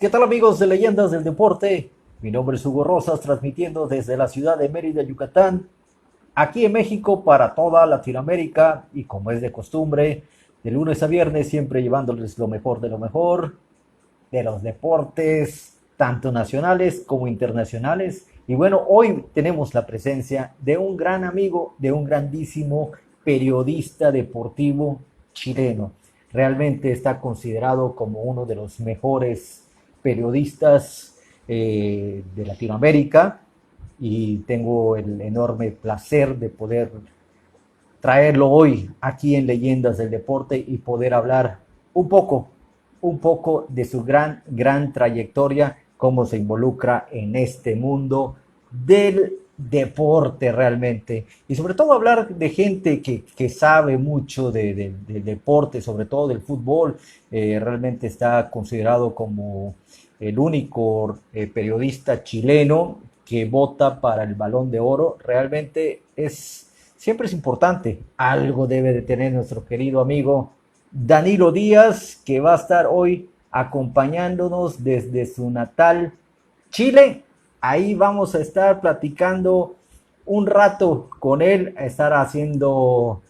¿Qué tal amigos de Leyendas del Deporte? Mi nombre es Hugo Rosas, transmitiendo desde la ciudad de Mérida, Yucatán, aquí en México para toda Latinoamérica y como es de costumbre, de lunes a viernes siempre llevándoles lo mejor de lo mejor, de los deportes, tanto nacionales como internacionales. Y bueno, hoy tenemos la presencia de un gran amigo, de un grandísimo periodista deportivo chileno. Realmente está considerado como uno de los mejores periodistas de Latinoamérica y tengo el enorme placer de poder traerlo hoy aquí en Leyendas del Deporte y poder hablar un poco, un poco de su gran trayectoria, cómo se involucra en este mundo del deporte realmente. Y sobre todo hablar de gente que sabe mucho de deporte, sobre todo del fútbol. Realmente está considerado como el único periodista chileno que vota para el Balón de Oro. Realmente siempre es importante. Algo debe de tener nuestro querido amigo Danilo Díaz, que va a estar hoy acompañándonos desde su natal Chile. Ahí vamos a estar platicando un rato con él, a estar haciendo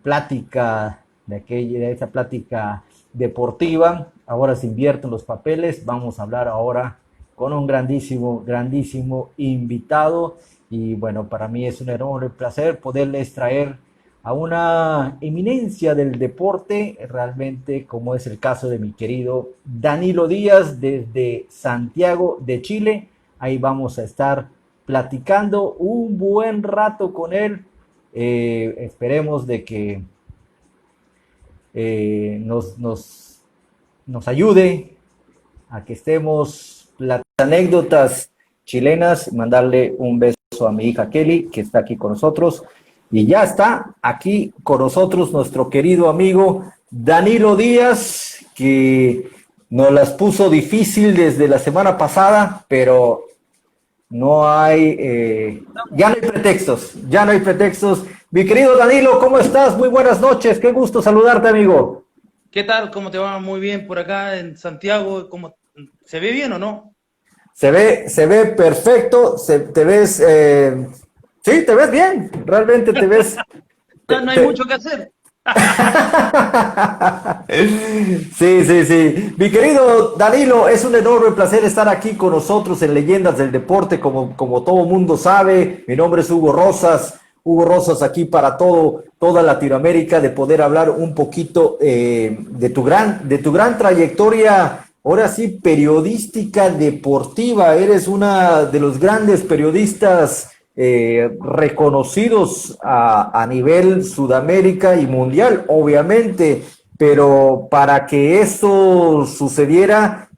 plática de esa plática deportiva. Ahora se invierten los papeles. Vamos a hablar ahora con un grandísimo invitado. Y bueno, para mí es un enorme placer poderles traer a una eminencia del deporte, realmente como es el caso de mi querido Danilo Díaz desde Santiago de Chile. Ahí vamos a estar platicando un buen rato con él. Esperemos de que nos ayude a que estemos las anécdotas chilenas. Mandarle un beso a mi hija Kelly, que está aquí con nosotros. Y ya está aquí con nosotros nuestro querido amigo Danilo Díaz, que nos las puso difícil desde la semana pasada, pero no hay, ya no hay pretextos. Mi querido Danilo, ¿cómo estás? Muy buenas noches, qué gusto saludarte, amigo. ¿Qué tal? ¿Cómo te va? Muy bien por acá en Santiago. ¿Cómo, se ve bien o no? Se ve perfecto, te ves, sí, te ves bien, realmente te ves. No, no hay mucho que hacer. Sí, sí, sí. Mi querido Danilo, es un enorme placer estar aquí con nosotros en Leyendas del Deporte, como todo mundo sabe. Mi nombre es Hugo Rosas aquí para toda Latinoamérica, de poder hablar un poquito de tu gran trayectoria, ahora sí, periodística deportiva. Eres una de los grandes periodistas reconocidos a nivel Sudamérica y mundial, obviamente, pero para que eso sucediera,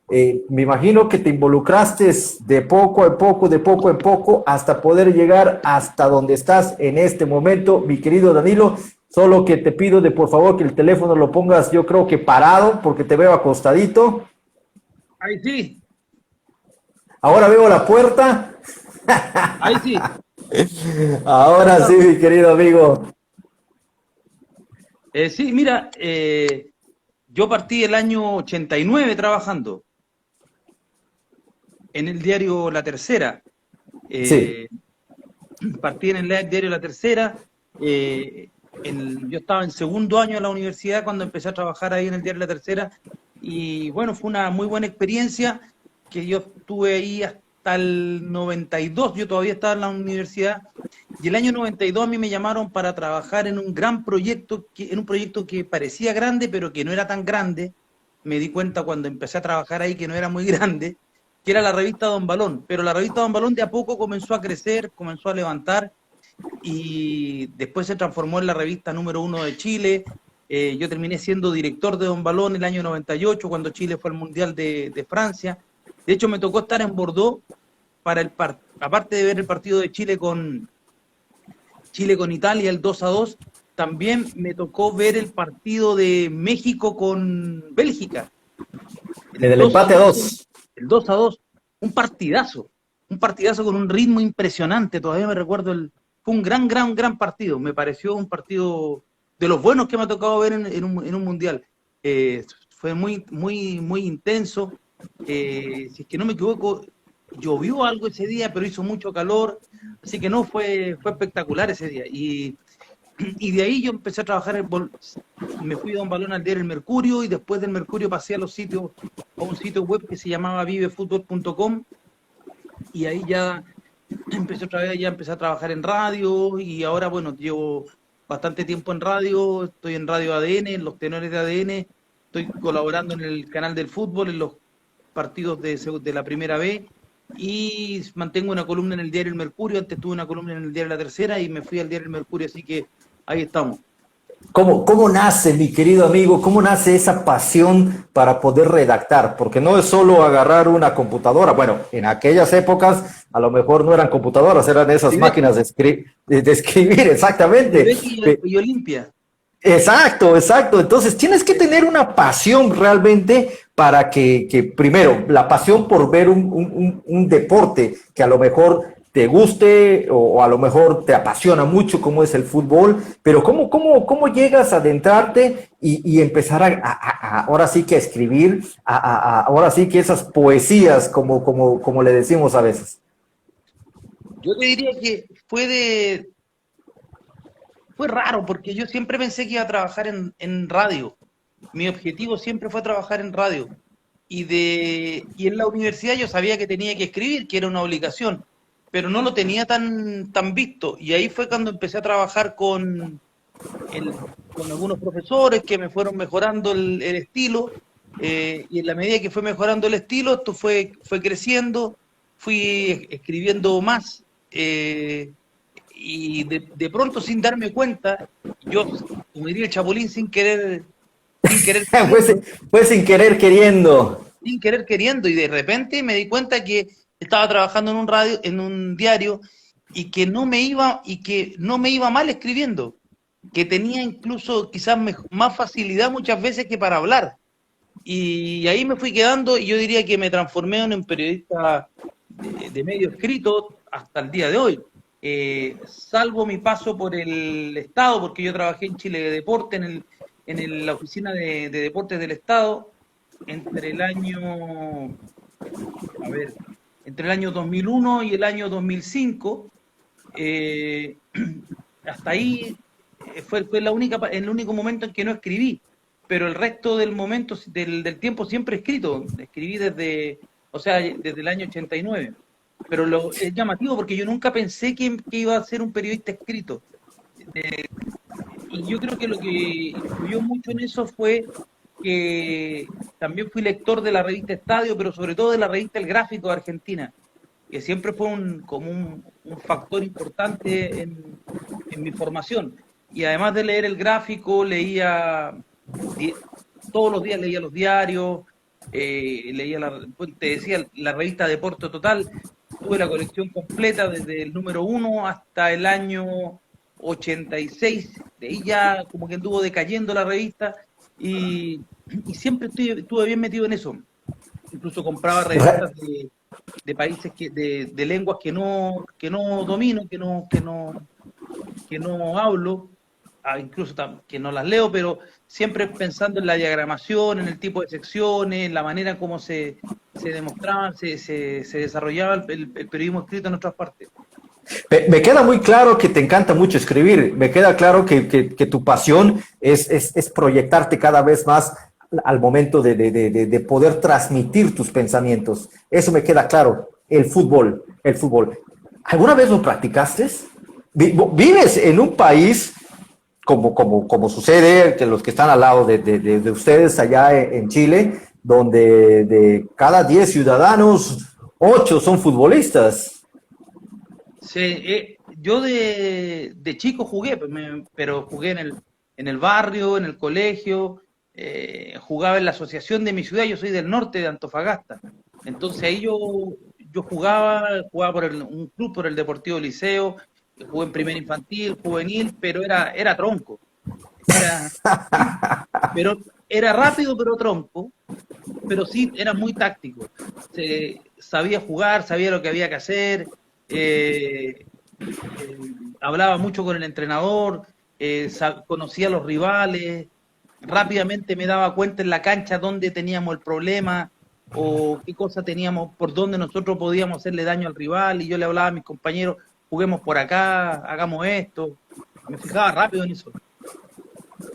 me imagino que te involucraste de poco a poco, de poco en poco, hasta poder llegar hasta donde estás en este momento, mi querido Danilo. Solo que te pido de por favor que el teléfono lo pongas, yo creo que parado, porque te veo acostadito. Ahí sí, Ahora veo la puerta. ahí sí. Ya Ahora sí, estamos. mi querido amigo. Sí, mira, yo partí el año 89 trabajando en el diario La Tercera. Sí. Eh, Partí en el diario La Tercera. Yo estaba en segundo año de la universidad cuando empecé a trabajar ahí en el diario La Tercera. Y bueno, fue una muy buena experiencia que yo estuve ahí hasta el 92. Yo todavía estaba en la universidad. Y el año 92 a mí me llamaron para trabajar en un gran proyecto, en un proyecto que parecía grande, pero que no era tan grande. Me di cuenta cuando empecé a trabajar ahí que no era muy grande, que era la revista Don Balón. Pero la revista Don Balón de a poco comenzó a crecer, comenzó a levantar y después se transformó en la revista número uno de Chile. Yo terminé siendo director de Don Balón el año 98, cuando Chile fue al Mundial de Francia. De hecho, me tocó estar en Bordeaux aparte de ver el partido de Chile con Italia, el 2-2, también me tocó ver el partido de México con Bélgica, En el el 2 a empate a 2, dos. el 2-2, un partidazo con un ritmo impresionante, todavía me recuerdo, fue un gran partido, me pareció un partido de los buenos que me ha tocado ver en un mundial. Fue muy intenso, si es que no me equivoco, llovió algo ese día, pero hizo mucho calor, así que no, fue espectacular ese día. Y de ahí yo empecé a trabajar, me fui a un balón al diario El Mercurio, y después del Mercurio pasé a un sitio web que se llamaba vivefutbol.com, y ahí ya empecé otra vez, ya empecé a trabajar en radio, y ahora, bueno, llevo bastante tiempo en radio, estoy en Radio ADN, en los tenores de ADN, estoy colaborando en el canal del fútbol, en los partidos de la primera B, y mantengo una columna en el diario El Mercurio. Antes tuve una columna en el diario La Tercera y me fui al diario El Mercurio, así que ahí estamos. ¿Cómo nace, mi querido amigo? ¿Cómo nace esa pasión para poder redactar? Porque no es solo agarrar una computadora. Bueno, en aquellas épocas a lo mejor no eran computadoras, eran esas máquinas de escribir, exactamente. Y Olimpia. Exacto, exacto. Entonces tienes que tener una pasión realmente para que primero, la pasión por ver un deporte que a lo mejor te guste o a lo mejor te apasiona mucho como es el fútbol, pero ¿cómo llegas a adentrarte y empezar ahora sí que a escribir, ahora sí que esas poesías como le decimos a veces? Yo te diría que fue raro, porque yo siempre pensé que iba a trabajar en radio. Mi objetivo siempre fue trabajar en radio. Y en la universidad yo sabía que tenía que escribir, que era una obligación, pero no lo tenía tan visto. Y ahí fue cuando empecé a trabajar con algunos profesores que me fueron mejorando el estilo, y en la medida que fue mejorando el estilo, esto fue creciendo, fui escribiendo más, y de pronto, sin darme cuenta, yo, como diría el Chapulín, sin querer Fue sin querer queriendo. sin querer queriendo, y de repente me di cuenta que estaba trabajando en un diario, y que no me iba mal escribiendo, que tenía incluso quizás más facilidad muchas veces que para hablar. Y ahí me fui quedando, y yo diría que me transformé en un periodista de medio escrito hasta el día de hoy. Salvo mi paso por el Estado, porque yo trabajé en Chile de Deporte, la oficina de deportes del Estado, entre el año, a ver, entre el año 2001 y el año 2005. Hasta ahí fue el único momento en que no escribí, pero el resto del momento, del tiempo, siempre he escrito. Escribí desde el año 89. Pero es llamativo, porque yo nunca pensé que iba a ser un periodista escrito. Y yo creo que lo que influyó mucho en eso fue que también fui lector de la revista Estadio, pero sobre todo de la revista El Gráfico de Argentina, que siempre fue un factor importante en mi formación. Y además de leer El Gráfico, todos los días leía los diarios, te decía, la revista Deporte Total. Tuve la colección completa desde el número 1 hasta el año 86. De ahí ya como que anduvo decayendo la revista, y siempre estuve bien metido en eso. Incluso compraba revistas de países de lenguas que no domino, que no hablo, incluso que no las leo, pero siempre pensando en la diagramación, en el tipo de secciones, en la manera en cómo se demostraban, se desarrollaba el periodismo escrito en otras partes. Me queda muy claro que te encanta mucho escribir, me queda claro que tu pasión es proyectarte cada vez más al momento de poder transmitir tus pensamientos. Eso me queda claro. El fútbol. ¿Alguna vez lo practicaste? ¿Vives en un país como sucede, que los que están al lado de ustedes allá en Chile, donde de cada 10 ciudadanos, 8 son futbolistas? Sí, yo de chico jugué, pero jugué en el barrio, en el colegio, jugaba en la asociación de mi ciudad. Yo soy del norte de Antofagasta, entonces ahí yo jugaba por un club, por el Deportivo Liceo, jugué en primera infantil, juvenil, pero era tronco. Pero era rápido, pero tronco, pero sí era muy táctico. Sabía jugar, sabía lo que había que hacer, hablaba mucho con el entrenador, conocía a los rivales, rápidamente me daba cuenta en la cancha dónde teníamos el problema. o qué cosa teníamos, por dónde nosotros podíamos hacerle daño al rival, y yo le hablaba a mis compañeros, juguemos por acá, hagamos esto. Me fijaba rápido en eso.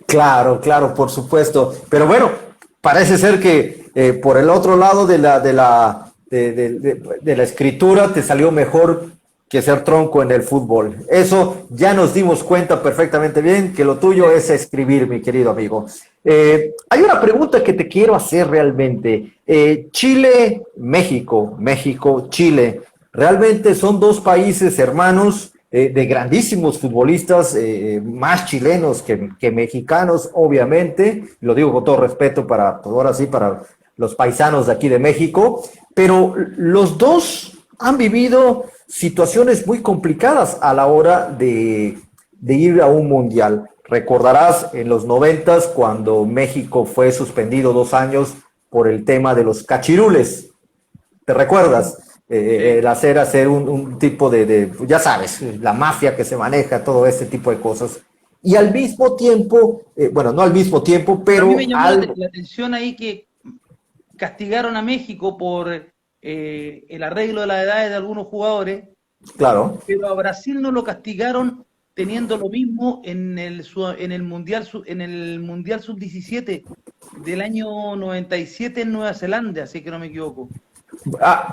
Claro, claro, por supuesto. Pero bueno, parece ser que por el otro lado de la escritura te salió mejor que ser tronco en el fútbol. Eso ya nos dimos cuenta perfectamente bien que lo tuyo es escribir, mi querido amigo. Hay una pregunta que te quiero hacer realmente. Chile, México, México, Chile, realmente son dos países hermanos de grandísimos futbolistas, más chilenos que mexicanos, obviamente. Lo digo con todo respeto para, ahora sí, para los paisanos de aquí de México, pero los dos han vivido situaciones muy complicadas a la hora de ir a un mundial. Recordarás en los 90 cuando México fue suspendido 2 años por el tema de los cachirules. ¿Te recuerdas? El hacer un tipo ya sabes, la mafia que se maneja, todo este tipo de cosas. Y al mismo tiempo, bueno, no al mismo tiempo, Pero a pero mí me llamó la atención ahí que castigaron a México por el arreglo de las edades de algunos jugadores, claro, pero a Brasil no lo castigaron teniendo lo mismo en el Mundial Sub-17 del año 97 en Nueva Zelanda, así que no me equivoco.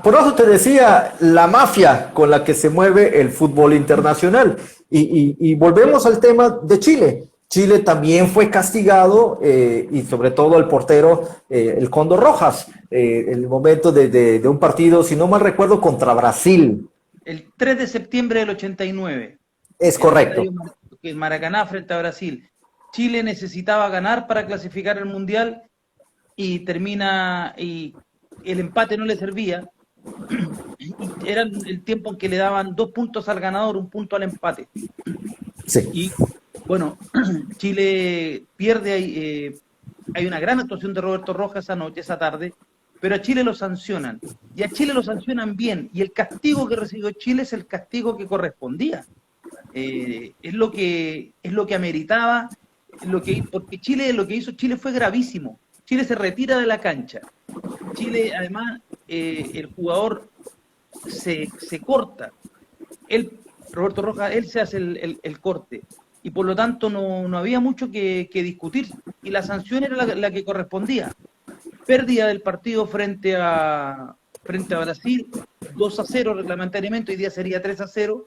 por eso te decía la mafia con la que se mueve el fútbol internacional. Y volvemos al tema de Chile. Chile también fue castigado y sobre todo el portero, el Cóndor Rojas, el momento de un partido, si no mal recuerdo, contra Brasil. El 3 de septiembre del 89. Es correcto. El Maracaná frente a Brasil. Chile necesitaba ganar para clasificar el Mundial y el empate no le servía. Era el tiempo en que le daban 2 puntos al ganador, 1 punto al empate. Sí. Y bueno, Chile pierde, hay una gran actuación de Roberto Rojas esa tarde, pero a Chile lo sancionan. Y a Chile lo sancionan bien. Y el castigo que recibió Chile es el castigo que correspondía. Es lo que ameritaba, porque Chile, lo que hizo Chile fue gravísimo. Chile se retira de la cancha. Chile, además, el jugador se corta. Roberto Rojas, él se hace el corte. Y por lo tanto no había mucho que discutir. Y la sanción era la que correspondía. Pérdida del partido frente a Brasil, 2-0 reglamentariamente, hoy día sería 3-0.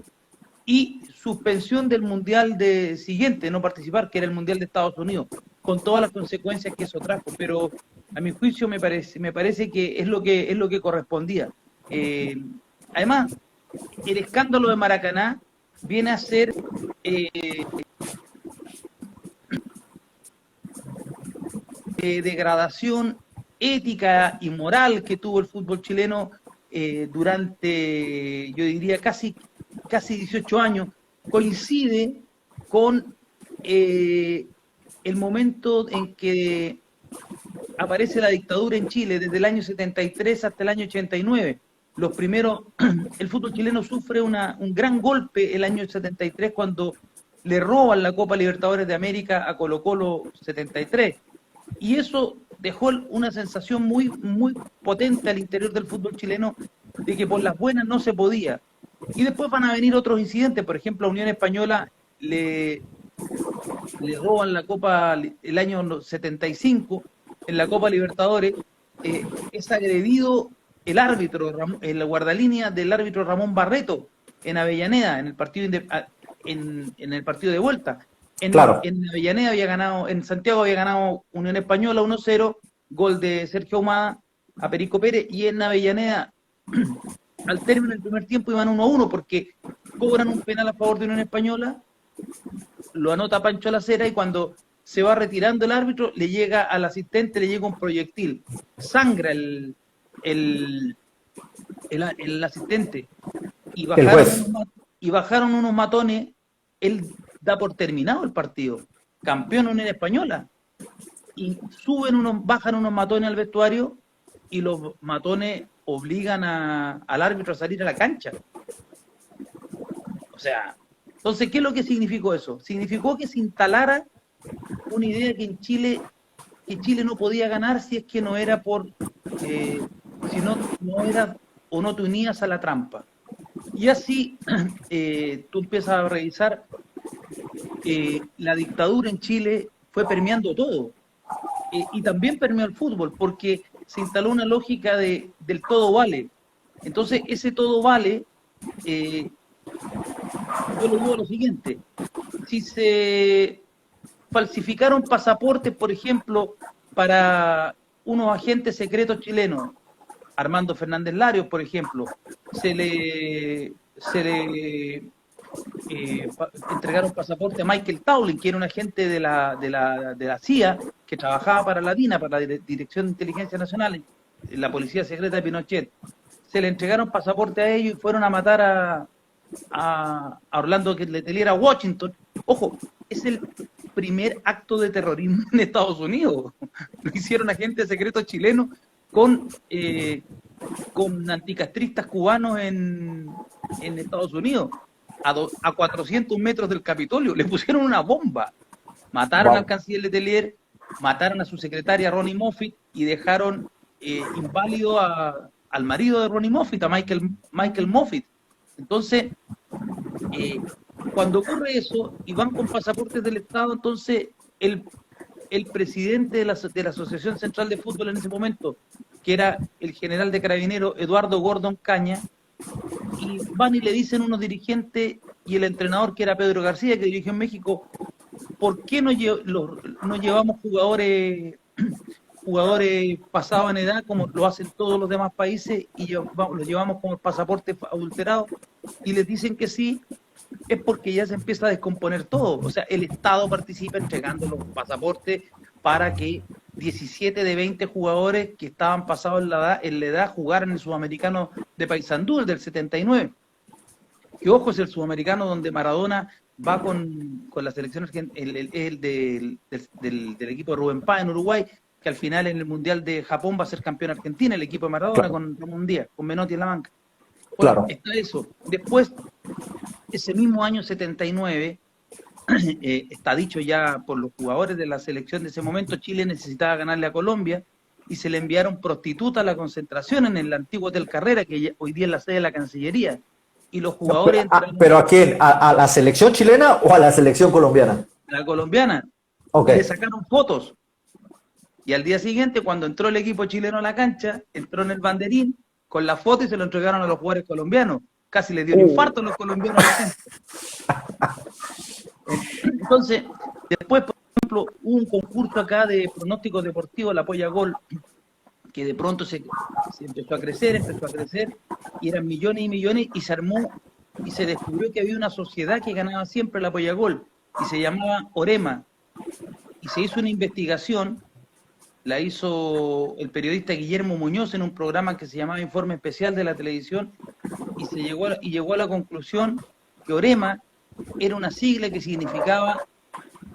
Y suspensión del Mundial siguiente, no participar, que era el Mundial de Estados Unidos, con todas las consecuencias que eso trajo. Pero a mi juicio me parece que es lo que correspondía. Además, el escándalo de Maracaná viene a ser degradación ética y moral que tuvo el fútbol chileno durante, yo diría, casi 18 años. Coincide con el momento en que aparece la dictadura en Chile, desde el año 73 hasta el año 89. El fútbol chileno sufre un gran golpe el año 73 cuando le roban la Copa Libertadores de América a Colo-Colo 73. Y eso dejó una sensación muy, muy potente al interior del fútbol chileno de que por las buenas no se podía. Y después van a venir otros incidentes, por ejemplo, a Unión Española le roban la Copa el año 75 en la Copa Libertadores, es agredido el árbitro, el guardalínea del árbitro Ramón Barreto en Avellaneda, en el partido en el partido de vuelta. Claro. En Avellaneda había ganado, en Santiago había ganado Unión Española 1-0, gol de Sergio Ahumada a Perico Pérez, y en Avellaneda al término del primer tiempo iban 1-1 porque cobran un penal a favor de Unión Española, lo anota Pancho Lacera y cuando se va retirando el árbitro le llega al asistente, le llega un proyectil, sangra el asistente y bajaron unos matones. Él da por terminado el partido, campeón Unión Española, y bajan unos matones al vestuario y los matones obligan al árbitro a salir a la cancha. O sea, entonces, ¿qué es lo que significó eso? Significó que se instalara una idea que Chile no podía ganar si es que no era por si no eras o no te unías a la trampa. Y así tú empiezas a revisar, la dictadura en Chile fue permeando todo, y también permeó el fútbol, porque se instaló una lógica del todo vale. Entonces, ese todo vale, yo lo digo lo siguiente: si se falsificaron pasaportes, por ejemplo, para unos agentes secretos chilenos, Armando Fernández Larios, por ejemplo, se le entregaron pasaporte a Michael Towling, que era un agente de la CIA, que trabajaba para la DINA, para la Dirección de Inteligencia Nacional, la Policía Secreta de Pinochet. Se le entregaron pasaporte a ellos y fueron a matar a Orlando Letelier a Washington. Ojo, es el primer acto de terrorismo en Estados Unidos. Lo hicieron agentes secretos chilenos con anticastristas cubanos en Estados Unidos, a 400 metros del Capitolio. Le pusieron una bomba, mataron al canciller Letelier, mataron a su secretaria Ronnie Moffitt y dejaron inválido al marido de Ronnie Moffitt, a Michael Moffitt. Entonces, cuando ocurre eso y van con pasaportes del Estado, entonces el presidente de la Asociación Central de Fútbol en ese momento, que era el general de Carabineros Eduardo Gordon Caña, y van y le dicen unos dirigentes y el entrenador, que era Pedro García, que dirigió en México: ¿por qué no llevamos jugadores pasados en edad como lo hacen todos los demás países y los llevamos con el pasaporte adulterado? Y les dicen que sí. Es porque ya se empieza a descomponer todo. O sea, el Estado participa entregando los pasaportes para que 17 de 20 jugadores que estaban pasados en la edad jugaran el sudamericano de Paysandú, el del 79. Que ojo, es el sudamericano donde Maradona va con la selección argentina, el del equipo de Rubén Páez en Uruguay, que al final en el Mundial de Japón va a ser campeón Argentina, el equipo de Maradona, claro, con Ramón Díaz, con Menotti en la banca. Bueno, claro, está eso. Después, ese mismo año 79, está dicho ya por los jugadores de la selección de ese momento, Chile necesitaba ganarle a Colombia y se le enviaron prostitutas a la concentración en el antiguo Hotel Carrera, que hoy día es la sede de la Cancillería. Y los jugadores... ¿Pero a quién? ¿A la selección chilena o a la selección colombiana? La colombiana. Okay. Le sacaron fotos. Y al día siguiente, cuando entró el equipo chileno a la cancha, entró en el banderín con la foto y se lo entregaron a los jugadores colombianos. Casi les dio un infarto a los colombianos a la gente. Entonces, después, por ejemplo, hubo un concurso acá de pronósticos deportivos, la Polla Gol, que de pronto se empezó a crecer, y eran millones y millones, y se armó, y se descubrió que había una sociedad que ganaba siempre la Polla Gol, y se llamaba Orema. Y se hizo una investigación, la hizo el periodista Guillermo Muñoz en un programa que se llamaba Informe Especial de la televisión, y llegó a la conclusión que Orema era una sigla que significaba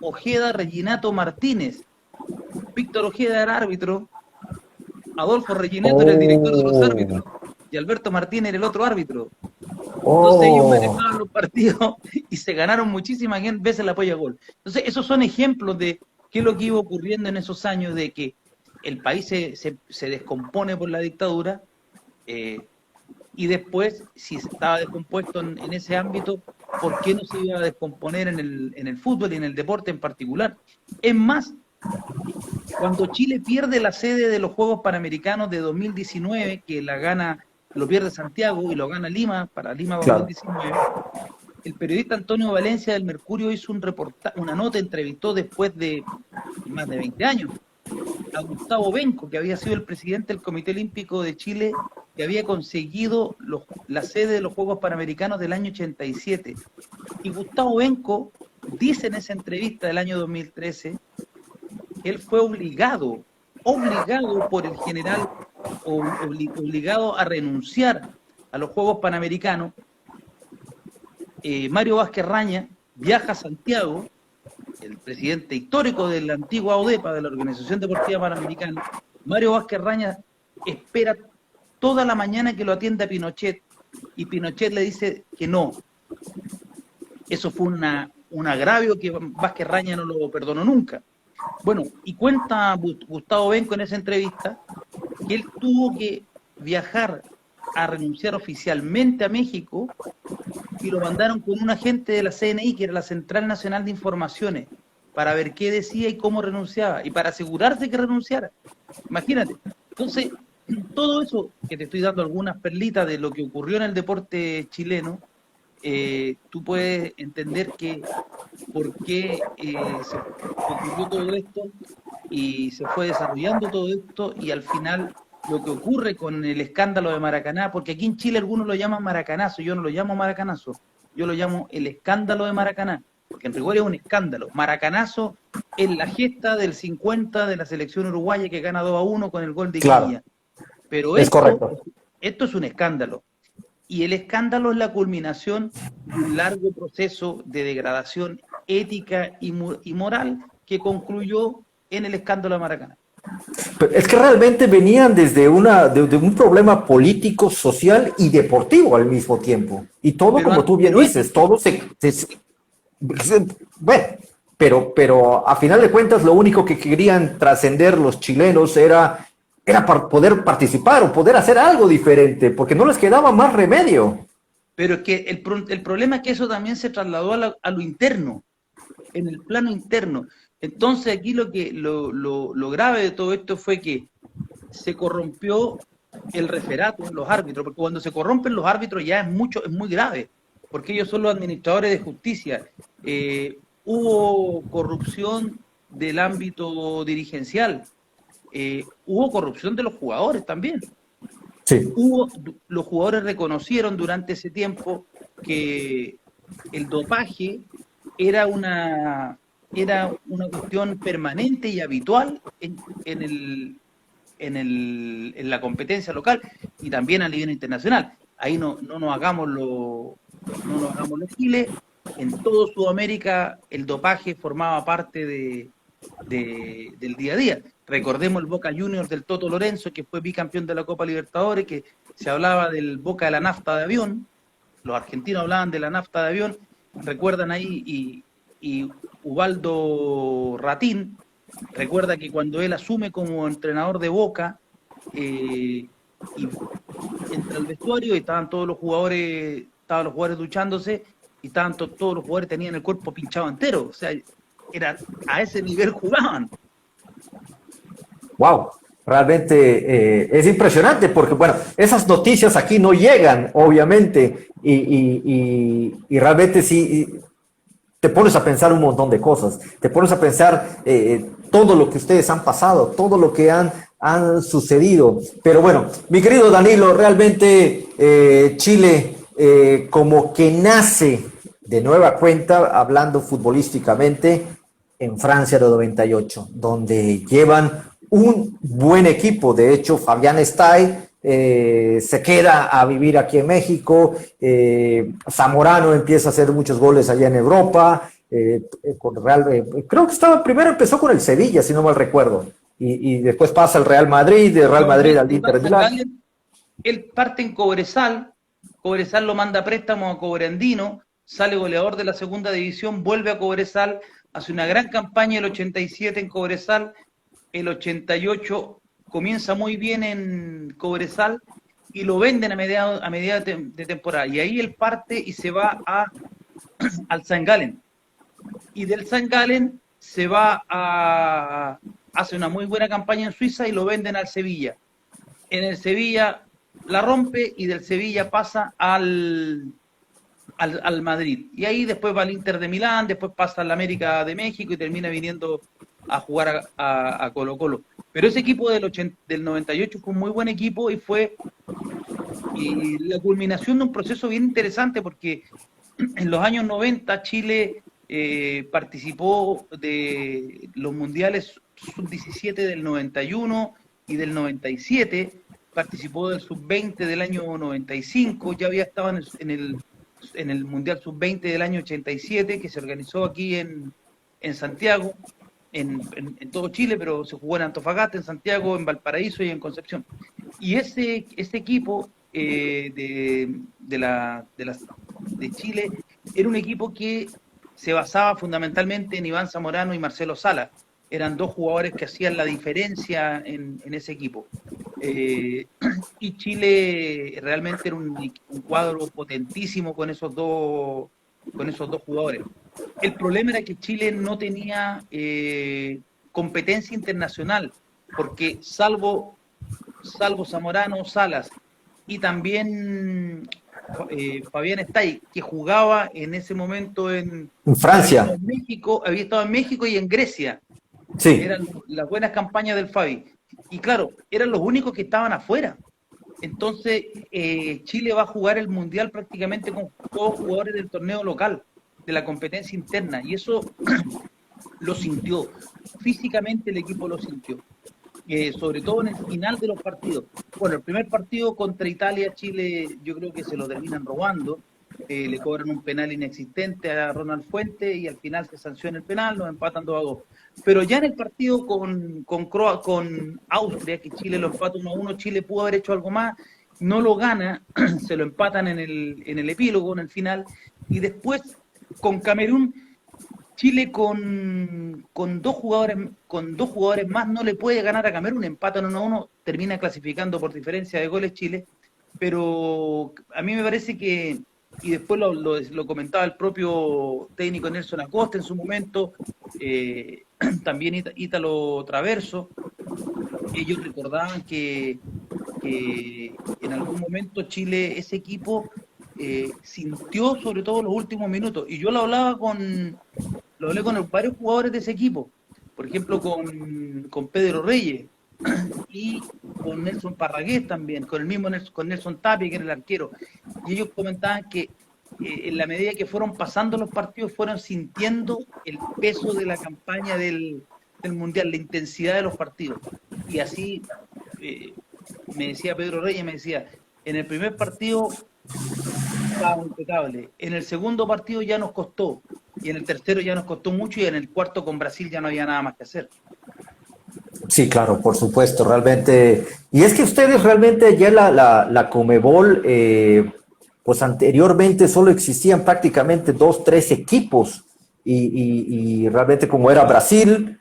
Ojeda Reginato Martínez. Víctor Ojeda era árbitro, Adolfo Reginato era el director de los árbitros, y Alberto Martínez era el otro árbitro. Entonces ellos manejaban los partidos y se ganaron muchísimas veces la Polla Gol. Entonces esos son ejemplos de qué es lo que iba ocurriendo en esos años, de que el país se descompone por la dictadura, y después, si estaba descompuesto en ese ámbito, ¿por qué no se iba a descomponer en el fútbol y en el deporte en particular? Es más, cuando Chile pierde la sede de los Juegos Panamericanos de 2019, que lo pierde Santiago y lo gana Lima, para Lima 2019, claro, el periodista Antonio Valencia del Mercurio hizo una nota, entrevistó después de más de 20 años a Gustavo Benco, que había sido el presidente del Comité Olímpico de Chile, que había conseguido la sede de los Juegos Panamericanos del año 87. Y Gustavo Benco dice en esa entrevista del año 2013 que él fue obligado por el general, obligado a renunciar a los Juegos Panamericanos. Mario Vázquez Raña viaja a Santiago, el presidente histórico de la antigua ODEPA, de la Organización Deportiva Panamericana. Mario Vázquez Raña espera toda la mañana que lo atienda Pinochet, y Pinochet le dice que no. Eso fue un agravio que Vázquez Raña no lo perdonó nunca. Bueno, y cuenta Gustavo Benco en esa entrevista que él tuvo que viajar a renunciar oficialmente a México y lo mandaron con un agente de la CNI, que era la Central Nacional de Informaciones, para ver qué decía y cómo renunciaba, y para asegurarse que renunciara. Imagínate. Entonces, todo eso, que te estoy dando algunas perlitas de lo que ocurrió en el deporte chileno, tú puedes entender que por qué se ocurrió todo esto y se fue desarrollando todo esto, y al final lo que ocurre con el escándalo de Maracaná, porque aquí en Chile algunos lo llaman maracanazo, yo no lo llamo maracanazo, yo lo llamo el escándalo de Maracaná, porque en rigor es un escándalo. Maracanazo es la gesta del 50 de la selección uruguaya que gana 2-1 con el gol de Claro, Guilla. Pero es correcto. esto es un escándalo. Y el escándalo es la culminación de un largo proceso de degradación ética y moral que concluyó en el escándalo de Maracaná. Pero es que realmente venían desde de un problema político, social y deportivo al mismo tiempo. Y todo, Pero, como tú bien dices, todo bueno, pero a final de cuentas lo único que querían trascender los chilenos era para poder participar o poder hacer algo diferente, porque no les quedaba más remedio. pero es que el problema es que eso también se trasladó a lo interno, en el plano interno. Entonces aquí lo grave de todo esto fue que se corrompió el referato, los árbitros, porque cuando se corrompen los árbitros ya es muy grave, porque ellos son los administradores de justicia. Hubo corrupción del ámbito dirigencial, hubo corrupción de los jugadores también. Sí. Los jugadores reconocieron durante ese tiempo que el dopaje era una cuestión permanente y habitual en la competencia local y también a nivel internacional. Ahí no nos hagamos los giles. En todo Sudamérica el dopaje formaba parte del día a día. Recordemos el Boca Juniors del Toto Lorenzo, que fue bicampeón de la Copa Libertadores, que se hablaba del Boca de la nafta de avión. Los argentinos hablaban de la nafta de avión. Recuerdan ahí, y Ubaldo Ratín recuerda que cuando él asume como entrenador de Boca, y entra al vestuario y estaban los jugadores duchándose, y todos los jugadores tenían el cuerpo pinchado entero. O sea, a ese nivel jugaban. Wow, realmente es impresionante porque, bueno, esas noticias aquí no llegan, obviamente, y realmente sí te pones a pensar un montón de cosas, te pones a pensar todo lo que ustedes han pasado, todo lo que han sucedido. Pero bueno, mi querido Danilo, realmente Chile como que nace de nueva cuenta, hablando futbolísticamente, en Francia de 98, donde llevan un buen equipo. De hecho, Fabián Stay se queda a vivir aquí en México. Zamorano empieza a hacer muchos goles allá en Europa. Creo que empezó con el Sevilla, si no mal recuerdo. Y después pasa al Real Madrid, de Real Madrid al Inter de Milán. Él parte en Cobresal lo manda a préstamo a Cobreandino, sale goleador de la segunda división, vuelve a Cobresal, hace una gran campaña el 87 en Cobresal, el 88 comienza muy bien en Cobresal y lo venden a mediados de temporada. Y ahí él parte y se va al St. Gallen. Y del St. Gallen se va hace una muy buena campaña en Suiza y lo venden al Sevilla. En el Sevilla la rompe y del Sevilla pasa al Madrid. Y ahí después va al Inter de Milán, después pasa al América de México y termina viniendo a jugar a Colo-Colo. Pero ese equipo del 98 fue un muy buen equipo y fue la culminación de un proceso bien interesante, porque en los años 90 Chile participó de los mundiales sub-17 del 91 y del 97, participó del sub-20 del año 95, ya había estado en el mundial sub-20 del año 87, que se organizó aquí en Santiago, en todo Chile, pero se jugó en Antofagasta, en Santiago, en Valparaíso y en Concepción. Y ese equipo de Chile era un equipo que se basaba fundamentalmente en Iván Zamorano y Marcelo Sala. Eran dos jugadores que hacían la diferencia en ese equipo. eh, y Chile realmente era un cuadro potentísimo con esos dos jugadores. El problema era que Chile no tenía competencia internacional, porque salvo Zamorano, Salas y también Fabián Estay, que jugaba en ese momento En Francia. había estado en México y en Grecia. Sí. Eran las buenas campañas del Fabi. Y claro, eran los únicos que estaban afuera. Entonces, Chile va a jugar el Mundial prácticamente con todos jugadores del torneo local, de la competencia interna. Y eso lo sintió. Físicamente el equipo lo sintió. Sobre todo en el final de los partidos. Bueno, el primer partido contra Italia, Chile, yo creo que se lo terminan robando. Le cobran un penal inexistente a Ronald Fuentes y al final se sanciona el penal, nos empatan 2-2. Pero ya en el partido con Austria, que Chile lo empata 1-1, Chile pudo haber hecho algo más, no lo gana, se lo empatan en el epílogo, en el final, y después con Camerún, Chile con dos jugadores más no le puede ganar a Camerún, empatan 1-1, termina clasificando por diferencia de goles Chile, pero a mí me parece que, y después lo comentaba el propio técnico Nelson Acosta en su momento, también Ítalo Traverso, ellos recordaban que en algún momento Chile, ese equipo, sintió sobre todo los últimos minutos, y yo lo hablé con varios jugadores de ese equipo, por ejemplo con Pedro Reyes y con Nelson Parragués también, con Nelson Tapia, que era el arquero, y ellos comentaban que en la medida que fueron pasando los partidos fueron sintiendo el peso de la campaña del Mundial, la intensidad de los partidos, y así me decía Pedro Reyes, me decía, en el primer partido estaba impecable, en el segundo partido ya nos costó, y en el tercero ya nos costó mucho, y en el cuarto con Brasil ya no había nada más que hacer. Sí, claro, por supuesto, realmente. Y es que ustedes realmente ya la Conmebol, pues anteriormente solo existían prácticamente 2, 3 equipos. Y realmente como era Brasil,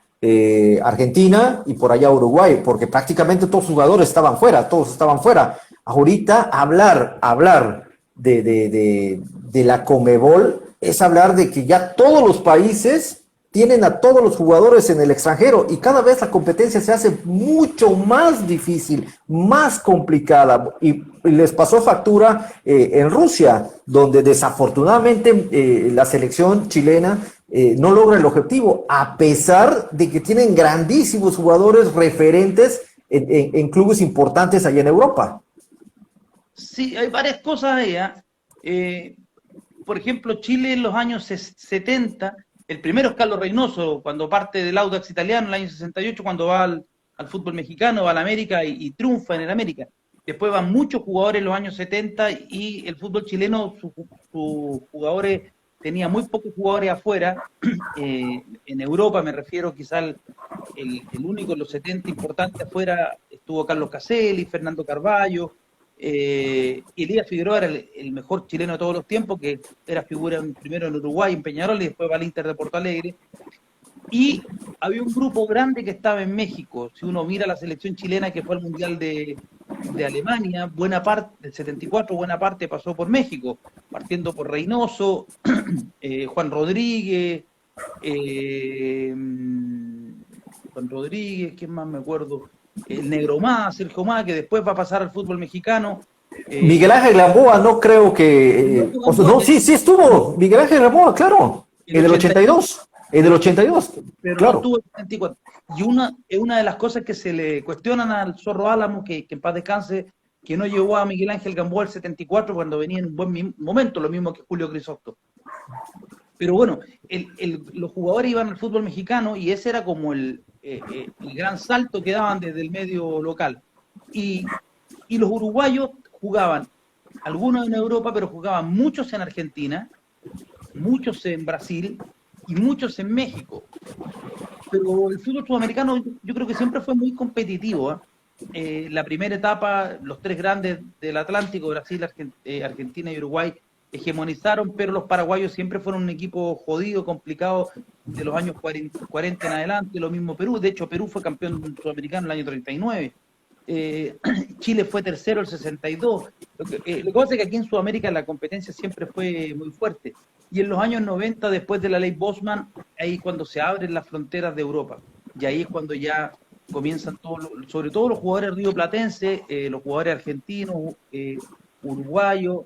Argentina y por allá Uruguay, porque prácticamente todos los jugadores estaban fuera, todos estaban fuera. Ahorita hablar de la Conmebol es hablar de que ya todos los países tienen a todos los jugadores en el extranjero y cada vez la competencia se hace mucho más difícil, más complicada y les pasó factura en Rusia, donde desafortunadamente la selección chilena no logra el objetivo, a pesar de que tienen grandísimos jugadores referentes en clubes importantes allá en Europa. Sí, hay varias cosas ahí. Por ejemplo, Chile en los años 70, el primero es Carlos Reynoso, cuando parte del Audax italiano en el año 68, cuando va al fútbol mexicano, va a la América y triunfa en el América. Después van muchos jugadores en los años 70 y el fútbol chileno, sus jugadores, tenía muy pocos jugadores afuera. En Europa, me refiero, quizás el único en los 70 importante afuera estuvo Carlos Caselli, Fernando Carballo. Elías Figueroa era el mejor chileno de todos los tiempos, que era figura primero en Uruguay, en Peñarol, y después va al Inter de Porto Alegre. Y había un grupo grande que estaba en México. Si uno mira la selección chilena que fue al Mundial de Alemania, buena parte, del 74, buena parte pasó por México, partiendo por Reynoso, Juan Rodríguez, ¿quién más me acuerdo? El Negro Más, Sergio Más, que después va a pasar al fútbol mexicano. Miguel Ángel Gamboa, no creo que... no, sí estuvo. Miguel Ángel Gamboa, claro. En el 82. En el 82, pero claro. No estuvo en el 74. Y una de las cosas que se le cuestionan al Zorro Álamo, que en paz descanse, que no llevó a Miguel Ángel Gamboa el 74 cuando venía en un buen momento, lo mismo que Julio Crisóstomo. Pero bueno, los jugadores iban al fútbol mexicano y ese era como el gran salto que daban desde el medio local. Y los uruguayos jugaban, algunos en Europa, pero jugaban muchos en Argentina, muchos en Brasil y muchos en México. Pero el fútbol sudamericano yo creo que siempre fue muy competitivo. La primera etapa, los tres grandes del Atlántico, Brasil, Argentina y Uruguay, hegemonizaron, pero los paraguayos siempre fueron un equipo jodido, complicado, de los años 40 en adelante, lo mismo Perú. De hecho, Perú fue campeón sudamericano en el año 39. Chile fue tercero el 62. Lo que pasa es que aquí en Sudamérica la competencia siempre fue muy fuerte. Y en los años 90, después de la ley Bosman, ahí cuando se abren las fronteras de Europa. Y ahí es cuando ya comienzan todos, sobre todo los jugadores rioplatenses, los jugadores argentinos, uruguayos,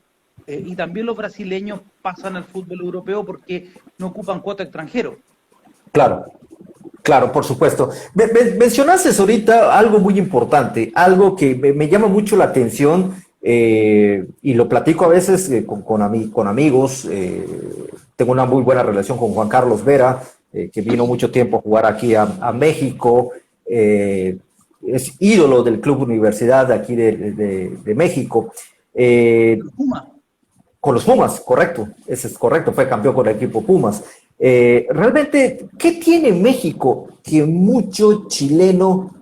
y también los brasileños pasan al fútbol europeo porque no ocupan cuota extranjero. Claro. Claro, por supuesto. Mencionaste ahorita algo muy importante, algo que me llama mucho la atención y lo platico a veces con amigos. Tengo una muy buena relación con Juan Carlos Vera, que vino mucho tiempo a jugar aquí a México. Es ídolo del Club Universidad de aquí de México. Puma. Con los Pumas, correcto, ese es correcto, fue campeón con el equipo Pumas. Realmente, ¿qué tiene México que mucho chileno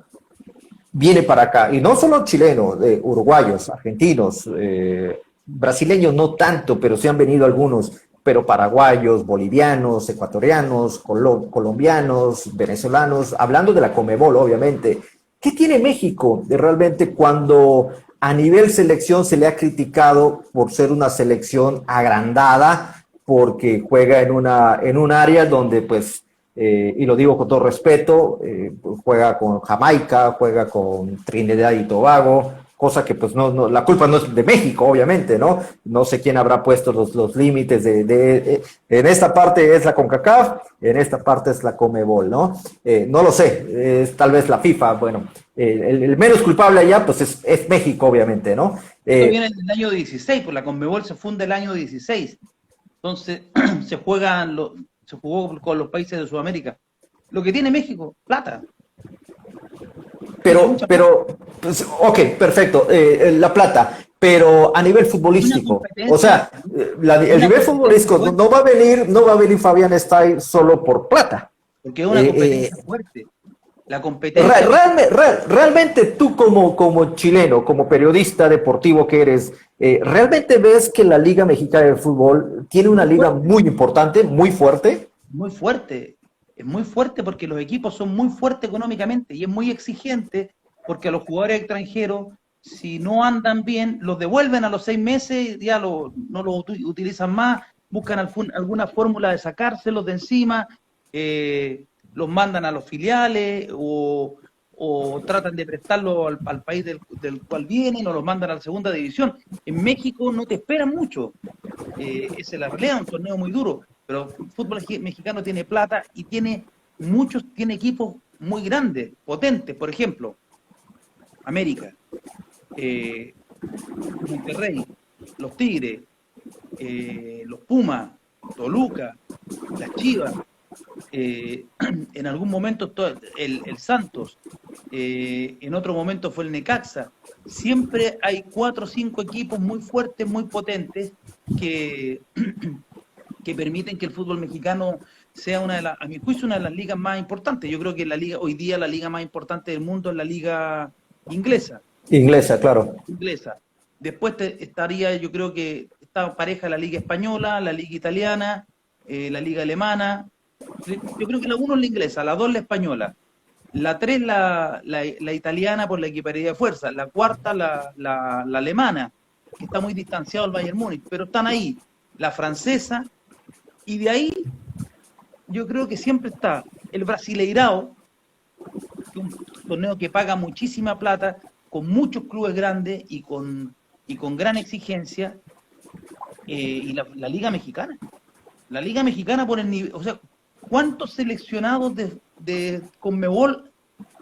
viene para acá? Y no solo chilenos, uruguayos, argentinos, brasileños no tanto, pero sí han venido algunos, pero paraguayos, bolivianos, ecuatorianos, colombianos, venezolanos, hablando de la Conmebol, obviamente. ¿Qué tiene México de realmente cuando a nivel selección se le ha criticado por ser una selección agrandada, porque juega en un área donde, pues, y lo digo con todo respeto, juega con Jamaica, juega con Trinidad y Tobago, cosa que pues no, la culpa no es de México, obviamente, ¿no? No sé quién habrá puesto los límites en esta parte es la CONCACAF, en esta parte es la CONMEBOL, ¿no? No lo sé, es tal vez la FIFA, bueno, el menos culpable allá pues es México, obviamente, ¿no? Esto viene del año 16, pues la CONMEBOL se funda el año 16. Entonces, se jugó con los países de Sudamérica. Lo que tiene México, plata. Pero, pues, ok, perfecto, la plata, pero a nivel futbolístico, o sea, el nivel futbolístico no va a venir Fabián Stay solo por plata. Porque es una competencia fuerte. La competencia... Realmente tú como chileno, como periodista deportivo que eres, ¿realmente ves que la Liga Mexicana de Fútbol tiene una liga muy importante, muy fuerte? Muy fuerte. Es muy fuerte porque los equipos son muy fuertes económicamente y es muy exigente porque a los jugadores extranjeros, si no andan bien, los devuelven a los 6 meses, ya no los utilizan más, buscan alguna fórmula de sacárselos de encima, los mandan a los filiales o tratan de prestarlo al país del cual vienen o los mandan a la segunda división. En México no te esperan mucho, esa es la realidad, un torneo muy duro, pero el fútbol mexicano tiene plata y tiene equipos muy grandes, potentes, por ejemplo, América, Monterrey, los Tigres, los Pumas, Toluca, las Chivas, en algún momento el Santos, en otro momento fue el Necaxa. Siempre hay 4 o 5 equipos muy fuertes, muy potentes, que permiten que el fútbol mexicano sea a mi juicio, una de las ligas más importantes. Yo creo que hoy día la liga más importante del mundo es la liga inglesa. Inglesa, claro. Inglesa. Después estaría, yo creo que está pareja la liga española, la liga italiana, la liga alemana. Yo creo que la 1 es la inglesa, la 2 la española, la 3 la italiana por la equiparidad de fuerza, la 4 la alemana, que está muy distanciado del Bayern Múnich, pero están ahí, la francesa, y de ahí yo creo que siempre está el Brasileirao, que es un torneo que paga muchísima plata, con muchos clubes grandes y con gran exigencia, y la Liga Mexicana. La Liga Mexicana por el nivel, o sea, ¿cuántos seleccionados de CONMEBOL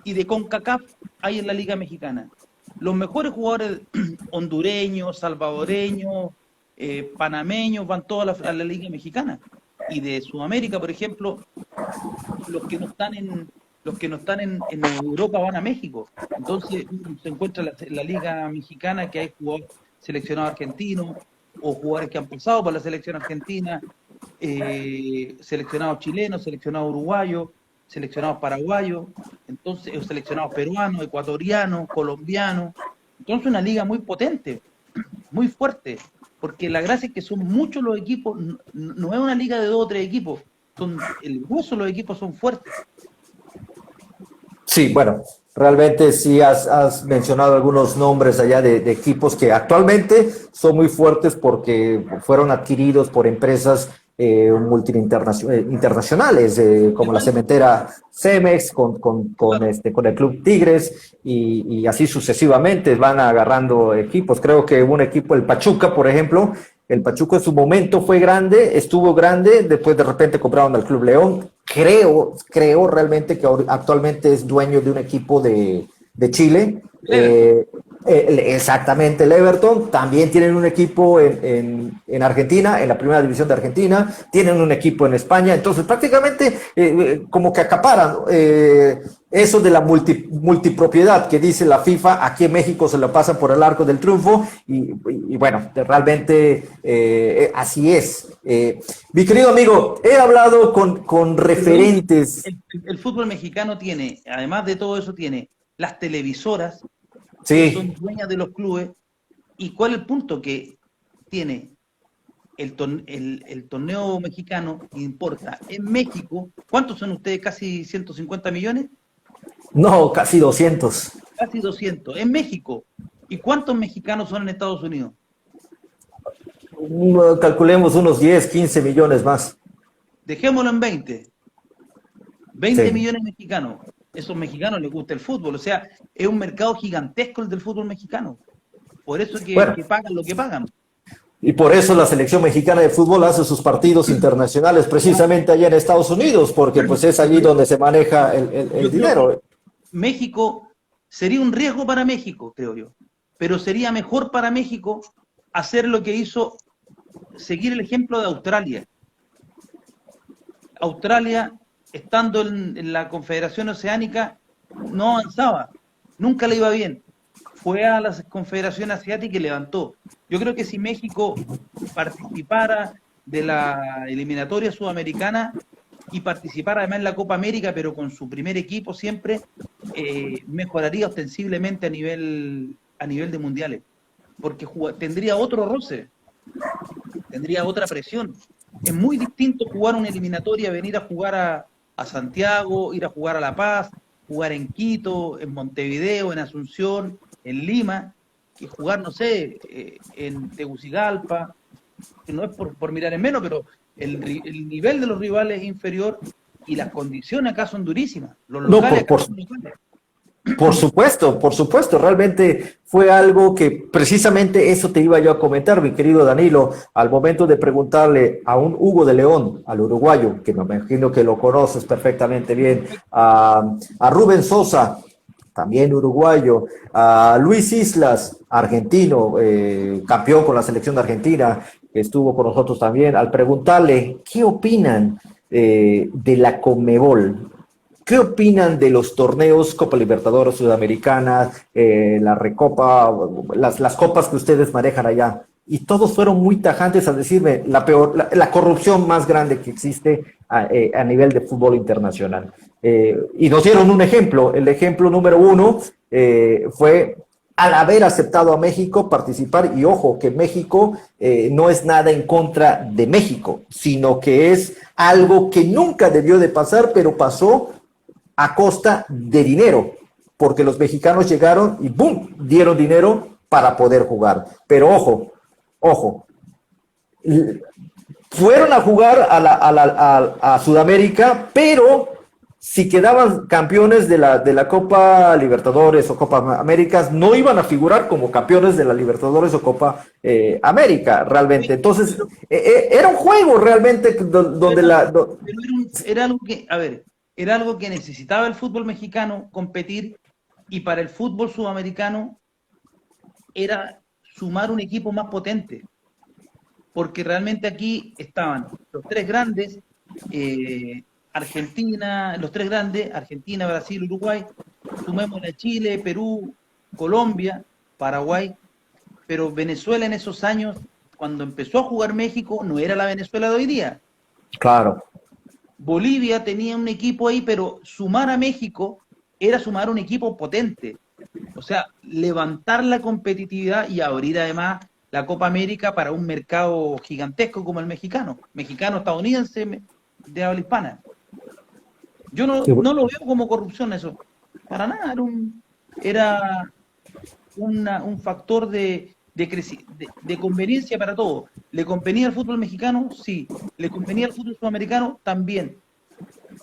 y de CONCACAF hay en la Liga Mexicana? Los mejores jugadores hondureños, salvadoreños, panameños van todos a la Liga Mexicana. Y de Sudamérica, por ejemplo, los que no están en Europa van a México. Entonces se encuentra la Liga Mexicana, que hay jugadores seleccionados argentinos o jugadores que han pasado por la selección argentina, seleccionados chilenos, seleccionados uruguayos, seleccionados paraguayos, entonces seleccionados peruanos, ecuatorianos, colombianos. Entonces una liga muy potente, muy fuerte, porque la gracia es que son muchos los equipos, no es una liga de 2 o 3 equipos, el grueso de los equipos son fuertes. Sí, bueno, Realmente sí has mencionado algunos nombres allá de equipos que actualmente son muy fuertes porque fueron adquiridos por empresas internacionales, como la Igual, cementera Cemex, claro, con el Club Tigres y así sucesivamente van agarrando equipos. Creo que un equipo, el Pachuca, por ejemplo, el Pachuca en su momento fue grande, estuvo grande, después de repente compraron al Club León. Creo realmente que actualmente es dueño de un equipo de Chile. el Everton. Exactamente, el Everton. También tienen un equipo en Argentina, en la primera división de Argentina. Tienen un equipo en España. Entonces, prácticamente como que acaparan eso de la multipropiedad que dice la FIFA. Aquí en México se lo pasan por el arco del triunfo. Y bueno, realmente así es. Mi querido amigo, he hablado con Pero referentes. el fútbol mexicano tiene, además de todo eso, tiene las televisoras que Sí, son dueñas de los clubes. ¿Y cuál es el punto? Que tiene el torneo mexicano importa en México. ¿Cuántos son ustedes? ¿Casi 150 millones? no, casi 200. Casi 200. En México. ¿Y cuántos mexicanos son en Estados Unidos? Calculemos unos 10, 15 millones más. Dejémoslo en 20. 20 Sí. millones de mexicanos. Esos mexicanos les gusta el fútbol. O sea, es un mercado gigantesco el del fútbol mexicano. Por eso Bueno, que pagan lo que pagan. y por eso la selección mexicana de fútbol hace sus partidos internacionales precisamente allá en Estados Unidos, porque pues es allí donde se maneja el Yo creo que dinero. México sería un riesgo para México, creo yo. Pero sería mejor para México hacer lo que hizo, seguir el ejemplo de Australia. Australia, estando en la Confederación Oceánica, no avanzaba, nunca le iba bien. Fue a la Confederación Asiática y levantó. Yo creo que si México participara de la eliminatoria sudamericana y participara además en la Copa América, pero con su primer equipo siempre, mejoraría ostensiblemente a nivel de mundiales, porque tendría otro roce, tendría otra presión. Es muy distinto jugar una eliminatoria, venir a jugar a Santiago, ir a jugar a La Paz, jugar en Quito, en Montevideo, en Asunción, en Lima, que jugar, no sé, en Tegucigalpa, que no es por mirar en menos, pero el nivel de los rivales es inferior y las condiciones acá son durísimas. Los No, locales acá son locales. por supuesto, realmente fue algo que precisamente eso te iba yo a comentar, mi querido Danilo, al momento de preguntarle a un Hugo de León, al uruguayo, que me imagino que lo conoces perfectamente bien, a Rubén Sosa, también uruguayo, a Luis Islas, argentino, campeón con la selección de Argentina, que estuvo con nosotros también, al preguntarle qué opinan de la Conmebol. ¿Qué opinan de los torneos Copa Libertadores Sudamericana, la Recopa, las copas que ustedes manejan allá? Y todos fueron muy tajantes a decirme la corrupción más grande que existe a nivel de fútbol internacional. Y nos dieron un ejemplo. El ejemplo número uno fue al haber aceptado a México participar, y ojo, que México no es nada en contra de México, sino que es algo que nunca debió de pasar, pero pasó a costa de dinero, porque los mexicanos llegaron y ¡boom! Dieron dinero para poder jugar. Pero ojo, fueron a jugar a Sudamérica, pero si quedaban campeones de la Copa Libertadores o Copa Américas, no iban a figurar como campeones de la Libertadores o Copa América, realmente. Entonces, era un juego realmente donde Pero era algo que, a ver, era algo que necesitaba el fútbol mexicano competir, y para el fútbol sudamericano era sumar un equipo más potente, porque realmente aquí estaban los tres grandes, Argentina, los tres grandes, Argentina, Brasil, Uruguay, sumémosle a Chile, Perú, Colombia, Paraguay, pero Venezuela en esos años, cuando empezó a jugar México, no era la Venezuela de hoy día. claro. Bolivia tenía un equipo ahí, pero sumar a México era sumar un equipo potente. O sea, levantar la competitividad y abrir además la Copa América para un mercado gigantesco como el mexicano, estadounidense de habla hispana. Yo no lo veo como corrupción eso. para nada, era un factor de conveniencia para todos. ¿Le convenía al fútbol mexicano? Sí. ¿Le convenía al fútbol sudamericano? También.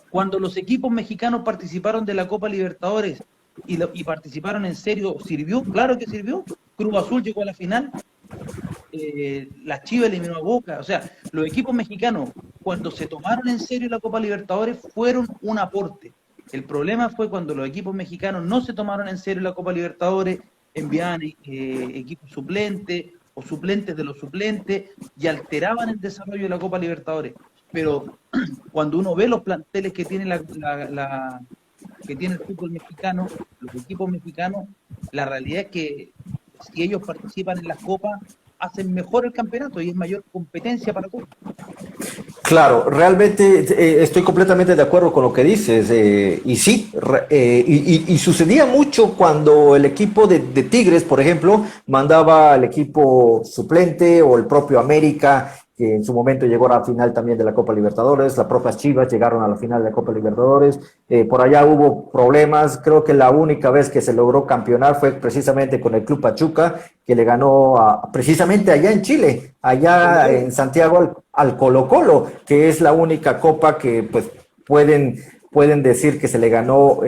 Cuando los equipos mexicanos participaron de la Copa Libertadores y participaron en serio, ¿sirvió? Claro que sirvió. Cruz Azul llegó a la final, la Chivas eliminó a Boca. O sea, los equipos mexicanos, cuando se tomaron en serio la Copa Libertadores, fueron un aporte. El problema fue cuando los equipos mexicanos no se tomaron en serio la Copa Libertadores, enviaban equipos suplentes o suplentes de los suplentes y alteraban el desarrollo de la Copa Libertadores. Pero cuando uno ve los planteles que tiene que tiene el fútbol mexicano, los equipos mexicanos, la realidad es que si ellos participan en las copas, hacen mejor el campeonato y es mayor competencia para todos. Claro, realmente estoy completamente de acuerdo con lo que dices, y sí, y sucedía mucho cuando el equipo de Tigres, por ejemplo, mandaba al equipo suplente o el propio América, que en su momento llegó a la final también de la Copa Libertadores, las propias Chivas llegaron a la final de la Copa Libertadores, por allá hubo problemas, creo que la única vez que se logró campeonar fue precisamente con el Club Pachuca, que le ganó precisamente allá en Chile, allá en Santiago al Colo-Colo, que es la única copa que pues pueden decir que se le ganó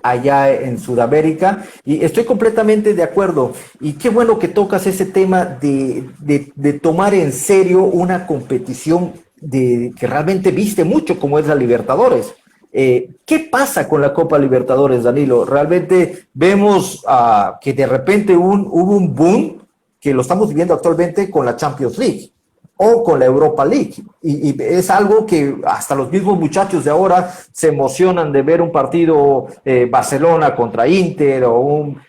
allá en Sudamérica, y estoy completamente de acuerdo, y qué bueno que tocas ese tema de tomar en serio una competición que realmente viste mucho como es la Libertadores. ¿Qué pasa con la Copa Libertadores, Danilo? Realmente vemos que de repente hubo un boom que lo estamos viviendo actualmente con la Champions League o con la Europa League. Y es algo que hasta los mismos muchachos de ahora se emocionan de ver un partido Barcelona contra Inter o un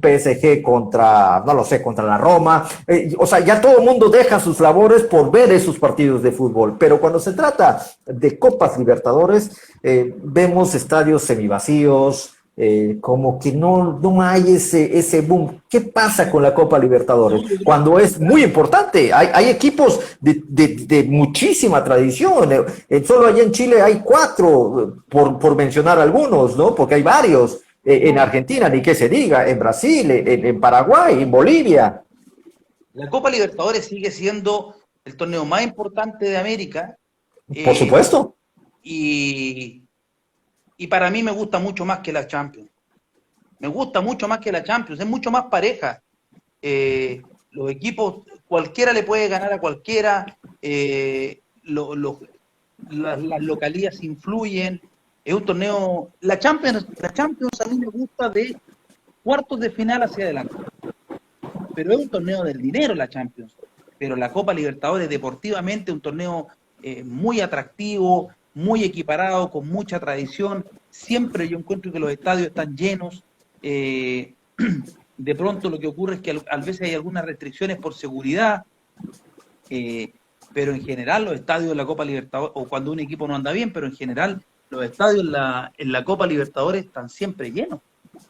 PSG contra, no lo sé, contra la Roma. O sea, ya todo el mundo deja sus labores por ver esos partidos de fútbol. Pero cuando se trata de Copas Libertadores, vemos estadios semivacíos, como que no hay ese boom. ¿Qué pasa con la Copa Libertadores? Cuando es muy importante, hay equipos de muchísima tradición. Solo allá en Chile hay 4, por mencionar algunos, ¿no? Porque hay varios. En Argentina, ni que se diga, en Brasil, en Paraguay, en Bolivia. La Copa Libertadores sigue siendo el torneo más importante de América. Por supuesto. Y para mí me gusta mucho más que la Champions. Me gusta mucho más que la Champions, es mucho más pareja. Los equipos, cualquiera le puede ganar a cualquiera, las localías influyen. Es un torneo. La Champions a mí me gusta de cuartos de final hacia adelante. Pero es un torneo del dinero la Champions. Pero la Copa Libertadores deportivamente es un torneo muy atractivo, muy equiparado, con mucha tradición. Siempre yo encuentro que los estadios están llenos. De pronto lo que ocurre es que a veces hay algunas restricciones por seguridad, pero en general los estadios de la Copa Libertadores, o cuando un equipo no anda bien, pero en general los estadios en la Copa Libertadores están siempre llenos.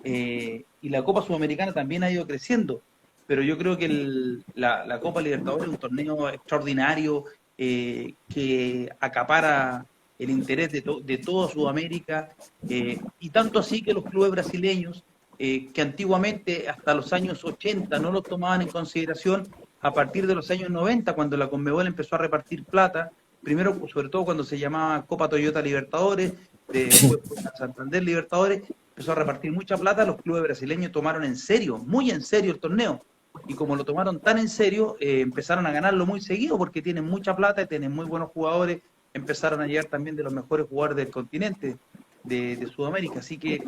Y la Copa Sudamericana también ha ido creciendo, pero yo creo que la Copa Libertadores es un torneo extraordinario, que acapara el interés de toda Sudamérica, y tanto así que los clubes brasileños, que antiguamente hasta los años 80 no los tomaban en consideración, a partir de los años 90, cuando la Conmebol empezó a repartir plata, primero sobre todo cuando se llamaba Copa Toyota Libertadores, después Santander Libertadores, empezó a repartir mucha plata, los clubes brasileños tomaron en serio, muy en serio el torneo, y como lo tomaron tan en serio, empezaron a ganarlo muy seguido porque tienen mucha plata y tienen muy buenos jugadores, empezaron a llegar también de los mejores jugadores del continente, de Sudamérica. Así que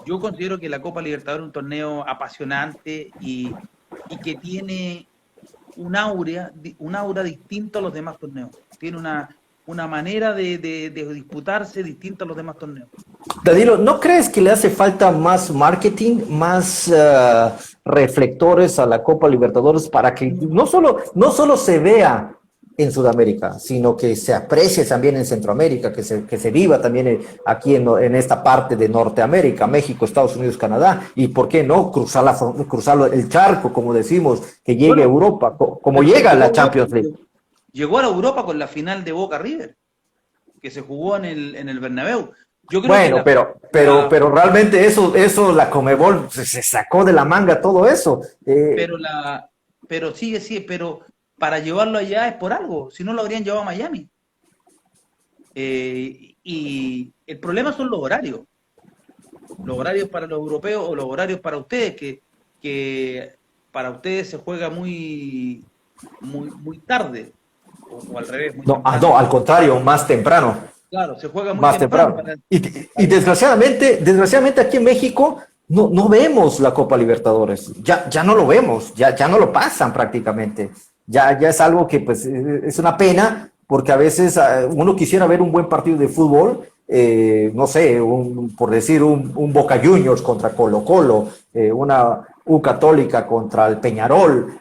yo considero que la Copa Libertadores es un torneo apasionante y que tiene un aura distinto a los demás torneos. Tiene una manera de disputarse distinta a los demás torneos. Danilo, ¿no crees que le hace falta más marketing, más reflectores a la Copa Libertadores para que no solo se vea en Sudamérica, sino que se aprecie también en Centroamérica, que se viva también aquí en esta parte de Norteamérica, México, Estados Unidos, Canadá, y por qué no cruzar el charco, como decimos, que llegue a Europa, como llega la Champions League? Llegó a la Europa con la final de Boca River, que se jugó en el Bernabéu. Yo creo que Bueno, pero realmente eso la Conmebol se sacó de la manga todo eso. pero la, pero sigue, sí, pero para llevarlo allá es por algo, si no lo habrían llevado a Miami. Y el problema son los horarios para los europeos o los horarios para ustedes, que para ustedes se juega muy tarde, o al revés, muy No, temprano. no, al contrario, más temprano. Claro, se juega muy Más temprano temprano. Y desgraciadamente aquí en México no vemos la Copa Libertadores. Ya no lo vemos, ya no lo pasan prácticamente. Ya es algo que pues es una pena porque a veces uno quisiera ver un buen partido de fútbol, no sé, por decir un Boca Juniors contra Colo Colo, una U Católica contra el Peñarol,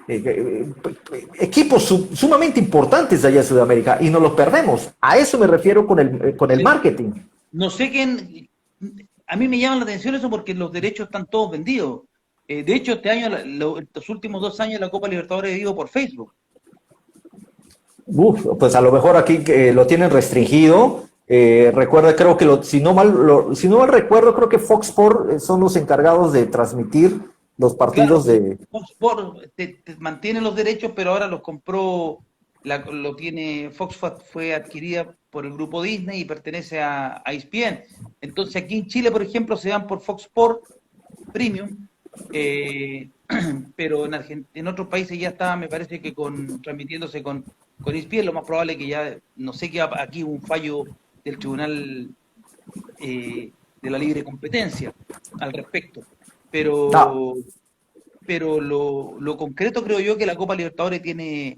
equipos sumamente importantes de allá de Sudamérica y nos los perdemos. A eso me refiero con el marketing. No sé quién, a mí me llama la atención eso porque los derechos están todos vendidos. De hecho, este año, los últimos 2 años, la Copa Libertadores he ido por Facebook. Uf, pues a lo mejor aquí lo tienen restringido. Recuerda, creo que si no mal recuerdo, creo que Fox Sports son los encargados de transmitir los Claro, partidos de. Fox Sports te mantiene los derechos, pero ahora los compró, Fox fue adquirida por el grupo Disney y pertenece a ESPN. Entonces aquí en Chile, por ejemplo, se dan por Fox Sports Premium, eh, pero en otros países ya está, me parece que transmitiéndose con ESPN, lo más probable es que ya, no sé que aquí hubo un fallo del Tribunal de la Libre Competencia al respecto, No, pero lo concreto creo yo que la Copa Libertadores tiene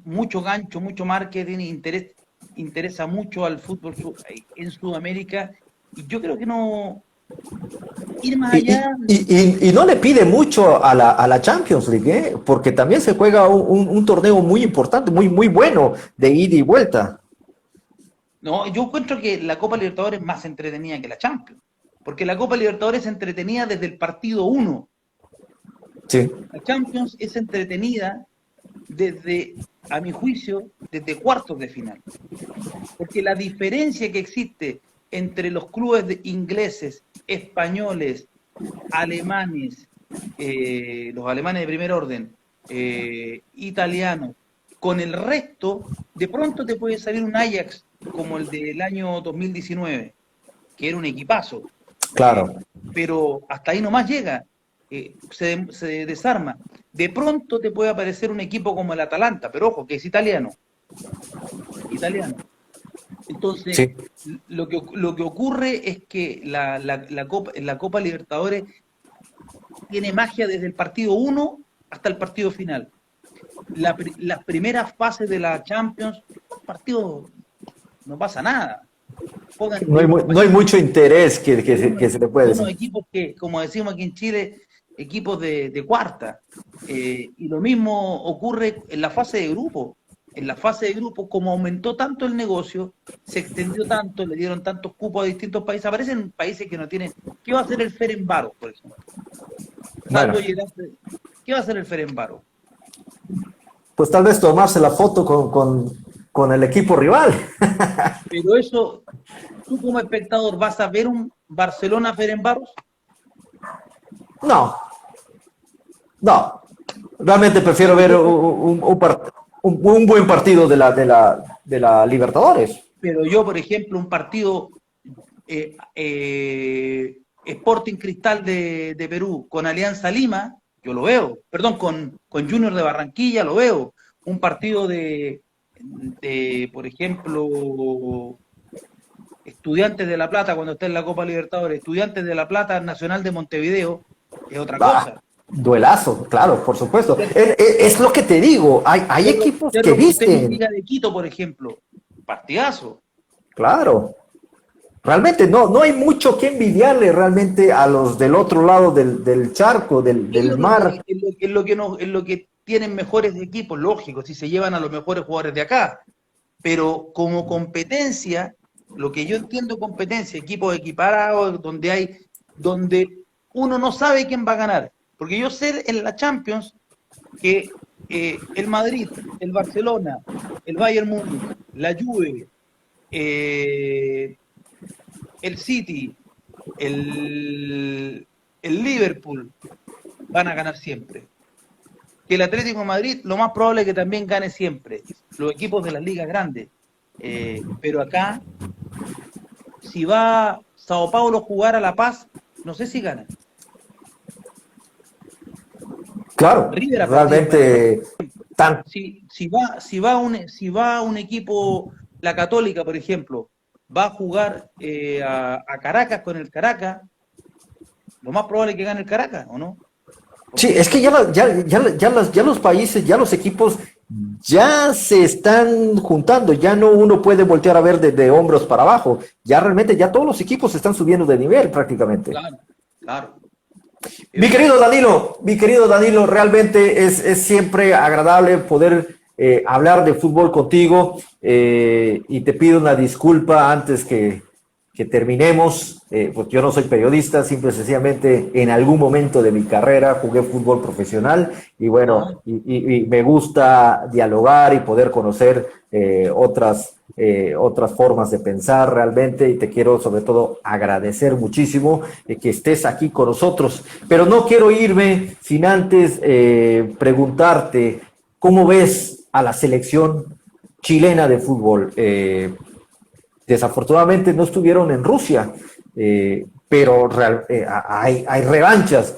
mucho gancho, mucho marketing, interesa mucho al fútbol en Sudamérica, y yo creo que no ir más allá. y no le pide mucho a la Champions League, porque también se juega un torneo muy importante, muy bueno, de ida y vuelta. No, yo encuentro que la Copa Libertadores es más entretenida que la Champions, porque la Copa Libertadores es entretenida desde el partido uno. Sí, La Champions es entretenida desde, a mi juicio, desde cuartos de final. Porque la diferencia que existe entre los clubes ingleses, españoles, alemanes, los alemanes de primer orden, italianos, con el resto, de pronto te puede salir un Ajax como el del año 2019, que era un equipazo, claro. pero hasta ahí nomás llega, se desarma. De pronto te puede aparecer un equipo como el Atalanta, pero ojo, que es italiano. Entonces, Sí. lo que ocurre es que la Copa Libertadores tiene magia desde el partido 1 hasta el partido final. Las primeras fases de la Champions, partido no pasa nada. No hay mucho interés que se le puede Unos decir. equipos que, como decimos aquí en Chile, equipos de cuarta. Y lo mismo ocurre en la fase de grupo. En la fase de grupo, como aumentó tanto el negocio, se extendió tanto, le dieron tantos cupos a distintos países. Aparecen países que no tienen. ¿Qué va a hacer el Ferenbaros, por ejemplo? Bueno, ¿Qué va a hacer el Ferenbaros? pues tal vez tomarse la foto con el equipo rival. Pero eso, tú como espectador, ¿vas a ver un Barcelona-Ferenbaros? No, no. Realmente prefiero ver un buen partido de la Libertadores. Pero yo, por ejemplo, un partido Sporting Cristal de Perú con Alianza Lima, yo lo veo. Perdón, con Junior de Barranquilla lo veo. Un partido por ejemplo, Estudiantes de La Plata cuando está en la Copa Libertadores, Estudiantes de La Plata Nacional de Montevideo, es otra cosa. Duelazo, claro, por supuesto. Es lo que te digo, hay equipos que visten. Liga de Quito, por ejemplo, partidazo. Claro. Realmente no hay mucho que envidiarle realmente a los del otro lado del charco, del mar. Es lo que tienen mejores equipos, lógico, si se llevan a los mejores jugadores de acá. Pero como competencia, lo que yo entiendo competencia, equipos equiparados, donde uno no sabe quién va a ganar. Porque yo sé en la Champions que el Madrid, el Barcelona, el Bayern Múnich, la Juve, el City, el Liverpool van a ganar siempre. Que el Atlético de Madrid, lo más probable es que también gane siempre. Los equipos de las ligas grandes. Pero acá, si va Sao Paulo a jugar a La Paz, no sé si gana. Claro, River a perder, realmente tan... si va un equipo, la Católica, por ejemplo, va a jugar a Caracas con el Caracas, lo más probable es que gane el Caracas, ¿o no? Sí, es que ya los países, ya los equipos ya se están juntando, ya no uno puede voltear a ver de hombros para abajo, ya realmente ya todos los equipos están subiendo de nivel prácticamente. Claro, claro. Mi querido Danilo, realmente es siempre agradable poder hablar de fútbol contigo y te pido una disculpa antes que terminemos, porque yo no soy periodista, simple y sencillamente en algún momento de mi carrera jugué fútbol profesional y bueno, y me gusta dialogar y poder conocer otras formas de pensar realmente y te quiero sobre todo agradecer muchísimo que estés aquí con nosotros, pero no quiero irme sin antes preguntarte cómo ves a la selección chilena de fútbol. Desafortunadamente no estuvieron en Rusia, pero hay revanchas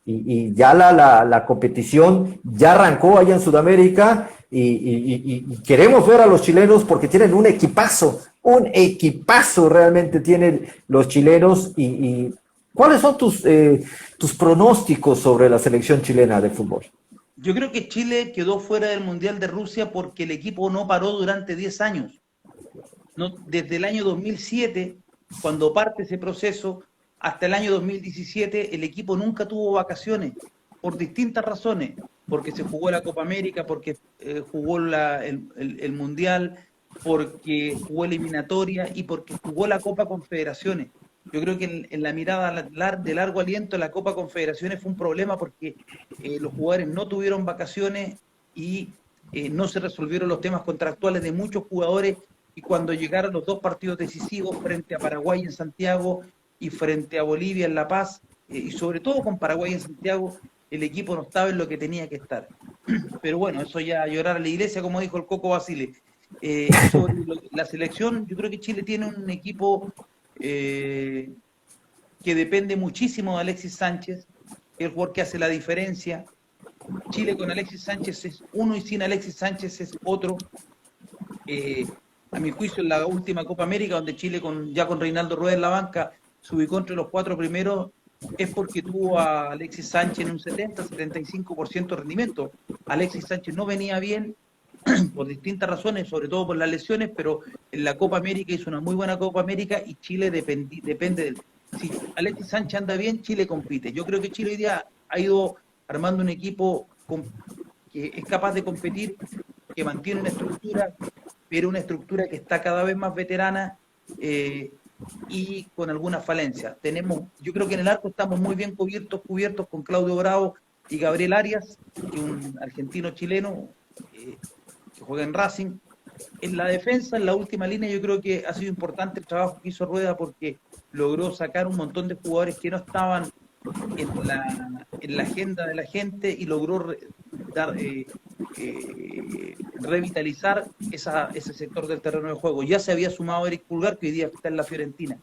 y ya la competición ya arrancó allá en Sudamérica y queremos ver a los chilenos porque tienen un equipazo realmente tienen los chilenos y ¿cuáles son tus pronósticos sobre la selección chilena de fútbol? Yo creo que Chile quedó fuera del Mundial de Rusia porque el equipo no paró durante 10 años. No, desde el año 2007, cuando parte ese proceso, hasta el año 2017, el equipo nunca tuvo vacaciones, por distintas razones, porque se jugó la Copa América, porque jugó el Mundial, porque jugó eliminatoria y porque jugó la Copa Confederaciones. Yo creo que en la mirada de largo aliento, la Copa Confederaciones fue un problema porque los jugadores no tuvieron vacaciones y no se resolvieron los temas contractuales de muchos jugadores. Y cuando llegaron los dos partidos decisivos frente a Paraguay en Santiago y frente a Bolivia en La Paz, y sobre todo con Paraguay en Santiago, el equipo no estaba en lo que tenía que estar. Pero bueno, eso ya llorar a la iglesia, como dijo el Coco Basile. Sobre la selección, yo creo que Chile tiene un equipo que depende muchísimo de Alexis Sánchez, el jugador que hace la diferencia. Chile con Alexis Sánchez es uno y sin Alexis Sánchez es otro. A mi juicio, en la última Copa América, donde Chile ya con Reinaldo Rueda en la banca se ubicó entre los 4 primeros, es porque tuvo a Alexis Sánchez en un 70-75% de rendimiento. Alexis Sánchez no venía bien por distintas razones, sobre todo por las lesiones, pero en la Copa América hizo una muy buena Copa América y Chile depende de él. Si Alexis Sánchez anda bien, Chile compite. Yo creo que Chile hoy día ha ido armando un equipo que es capaz de competir, que mantiene una estructura, pero una estructura que está cada vez más veterana y con algunas falencias. Yo creo que en el arco estamos muy bien cubiertos con Claudio Bravo y Gabriel Arias, que es un argentino chileno que juega en Racing. En la defensa, en la última línea, yo creo que ha sido importante el trabajo que hizo Rueda porque logró sacar un montón de jugadores que no estaban en la agenda de la gente y logró revitalizar ese sector del terreno de juego. Ya se había sumado Eric Pulgar, que hoy día está en la Fiorentina,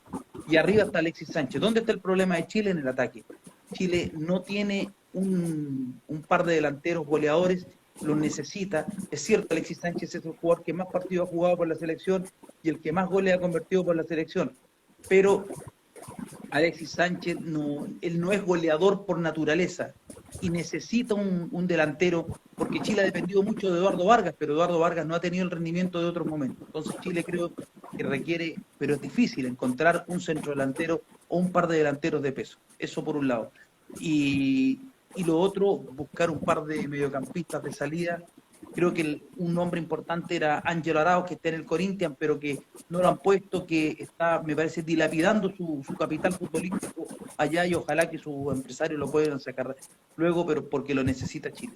y arriba está Alexis Sánchez. ¿Dónde está el problema de Chile? En el ataque. Chile no tiene un par de delanteros goleadores, los necesita. Es cierto, Alexis Sánchez es el jugador que más partidos ha jugado por la selección y el que más goles ha convertido por la selección, pero Alexis Sánchez él no es goleador por naturaleza y necesita un delantero, porque Chile ha dependido mucho de Eduardo Vargas, pero Eduardo Vargas no ha tenido el rendimiento de otros momentos. Entonces Chile creo que requiere, pero es difícil encontrar un centro delantero o un par de delanteros de peso. Eso por un lado. Y lo otro, buscar un par de mediocampistas de salida. Creo que un nombre importante era Ángelo Arauz, que está en el Corinthians, pero que no lo han puesto, que está, me parece, dilapidando su capital futbolístico allá y ojalá que sus empresarios lo puedan sacar luego, pero porque lo necesita Chile.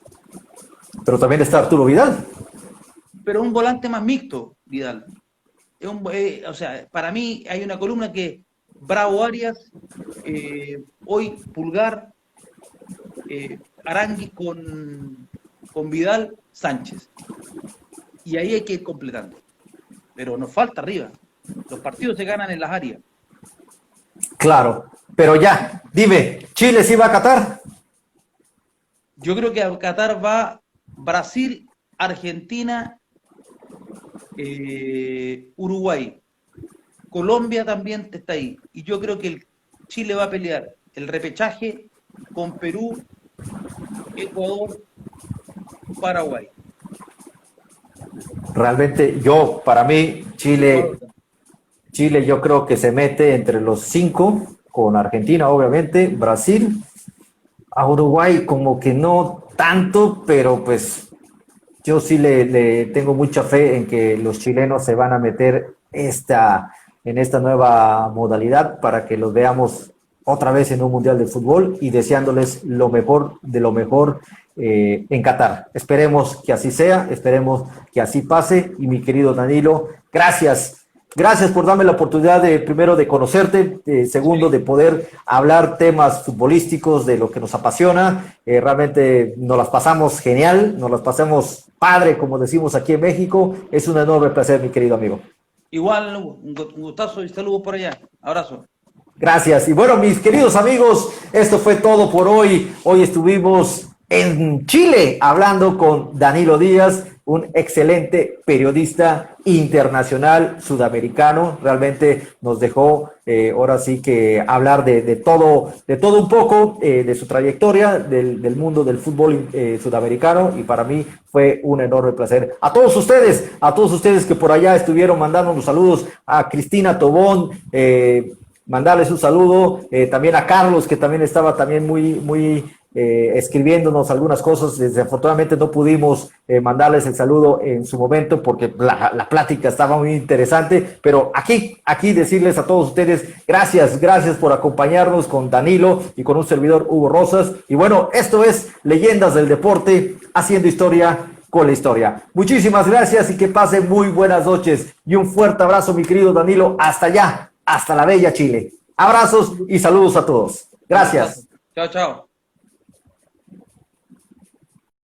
Pero también está Arturo Vidal. Pero un volante más mixto, Vidal. o sea, para mí hay una columna que Bravo Arias, hoy Pulgar, Aranguis con Vidal, Sánchez. Y ahí hay que ir completando. Pero nos falta arriba. Los partidos se ganan en las áreas. Claro, pero ya, dime, ¿Chile sí va a Qatar? Yo creo que a Qatar va Brasil, Argentina, Uruguay. Colombia también está ahí. Y yo creo que Chile va a pelear el repechaje con Perú, Ecuador, Paraguay. Realmente para mí, Chile yo creo que se mete entre los 5, con Argentina obviamente, Brasil, a Uruguay como que no tanto, pero pues yo sí le tengo mucha fe en que los chilenos se van a meter en esta nueva modalidad para que los veamos otra vez en un Mundial de Fútbol y deseándoles lo mejor de lo mejor en Qatar. Esperemos que así sea, esperemos que así pase. Y mi querido Danilo, gracias por darme la oportunidad primero de conocerte, segundo de poder hablar temas futbolísticos de lo que nos apasiona. Realmente nos las pasamos genial, nos las pasamos padre, como decimos aquí en México. Es un enorme placer, mi querido amigo. Igual, un gustazo y saludos por allá. Abrazo. Gracias. Y bueno, mis queridos amigos, esto fue todo por hoy. Hoy estuvimos en Chile hablando con Danilo Díaz, un excelente periodista internacional sudamericano. Realmente nos dejó ahora sí que hablar de todo un poco, de su trayectoria, del mundo del fútbol sudamericano, y para mí fue un enorme placer. A todos ustedes que por allá estuvieron mandándonos saludos, a Cristina Tobón, mandarles un saludo, también a Carlos, que también estaba también muy escribiéndonos algunas cosas. Desafortunadamente no pudimos mandarles el saludo en su momento porque la plática estaba muy interesante, pero aquí decirles a todos ustedes gracias por acompañarnos con Danilo y con un servidor, Hugo Rosas. Y bueno, esto es Leyendas del Deporte, haciendo historia con la historia. Muchísimas gracias y que pasen muy buenas noches, y un fuerte abrazo, mi querido Danilo, hasta allá, hasta la bella Chile. Abrazos y saludos a todos. Gracias. Chao, chao.